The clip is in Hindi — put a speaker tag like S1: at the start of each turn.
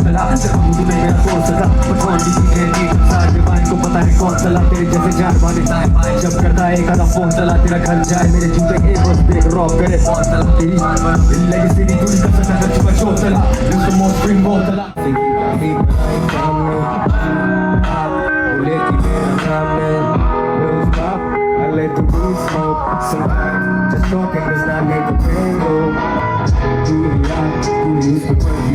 S1: चला तूने मेरा कौन सा था पठान भी सीखे नहीं सारे मान को पता है कौन सा ला तेरे जैसे जान माने जब करता है एक आधा फोन चला तेरा घर जाए मेरे जूते एक बस देख रॉक करे फोन चला तेरी लेगेसी नहीं दूरी का सटा कर चुका शो चला this the most spring ball चला I let the weed smoke. Sometimes just talking does not make the pain go. Do it, do it,